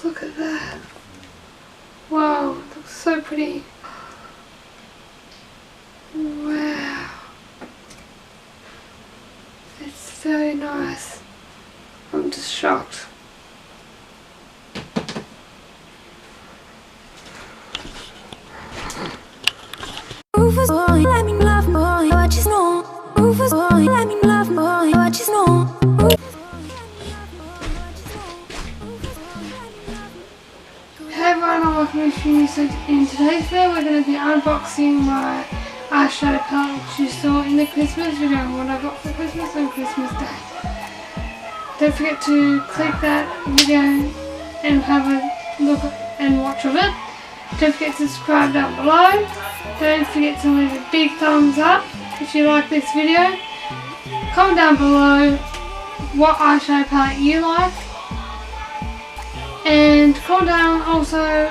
Just look at that. Wow, it looks so pretty. Wow. It's so nice. I'm just shocked. Let me love boy, I just know. Rufus boy, let me love boy, I just know. Hey everyone, I'm welcome to you. So in today's video we're going to be unboxing my eyeshadow palette which you saw in the Christmas video and what I got for Christmas on Christmas Day. Don't forget to click that video and have a look and watch of it. Don't forget to subscribe down below. Don't forget to leave a big thumbs up if you like this video. Comment down below what eyeshadow palette you like. And comment down also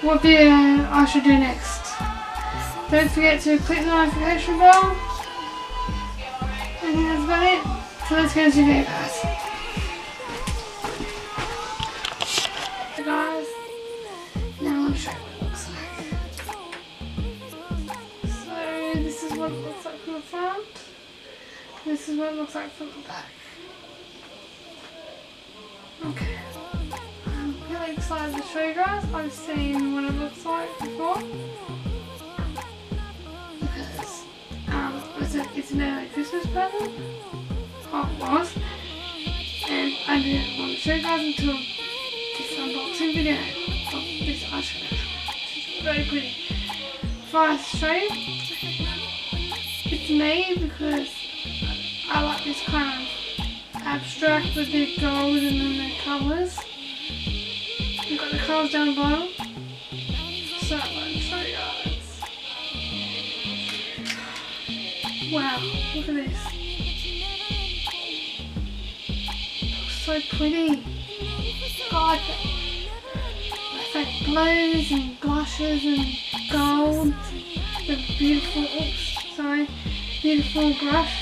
what video I should do next. Don't forget to click the notification bell. And that's about it. So let's get into the video, guys. So guys, now I'm going to show you what it looks like. So this is what it looks like from the front. This is what it looks like from the back. Okay. I'm really excited to show you guys. I've seen what it looks like before. Because it's an early Christmas present. Oh, it was. And I didn't want to show you guys until this unboxing video of this eyeshadow. It's very pretty. Before I show you, it's made because I like this kind of abstract with the gold and then the colours. We've got the colours down below. So I'm going to show you guys. Wow, look at this. Looks so pretty. God, it's like blues and blushes and gold. The beautiful, beautiful brush.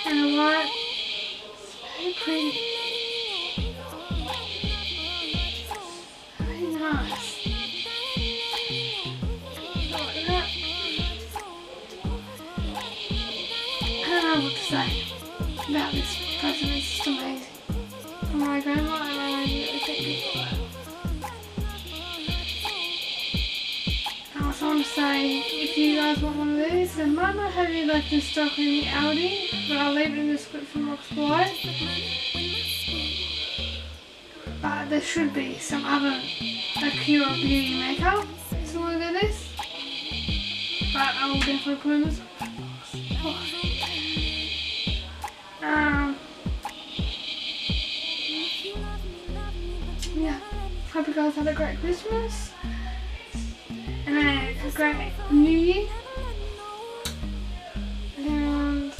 And a white. It's very pretty. Very nice. Like that. I don't know what to say about this present. It's just amazing. For my grandma, and I really think people that. I also want to say, if you guys want one of these, then might not have any like in stock in the Aldi, but I'll leave it in the description box below. But there should be some other Pure Beauty makeup similar to this. But I will definitely put in this. Yeah, hope you guys had a great Christmas and a great New Year. And I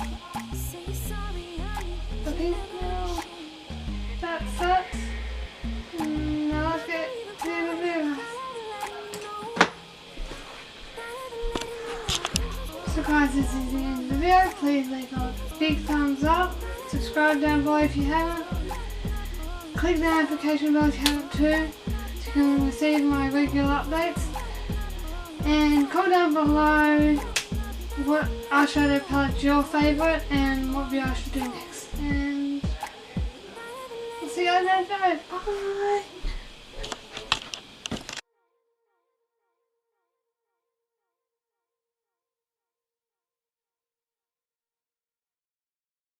think that's it. Now let's get to the video. So guys, this is the end of the video. Please leave a big thumbs up. Subscribe down below if you haven't. Click the notification bell if you haven't too, so you can receive my regular updates. And comment down below what eyeshadow palette is your favourite and what video I should do next. And I'll see you guys next video. Bye!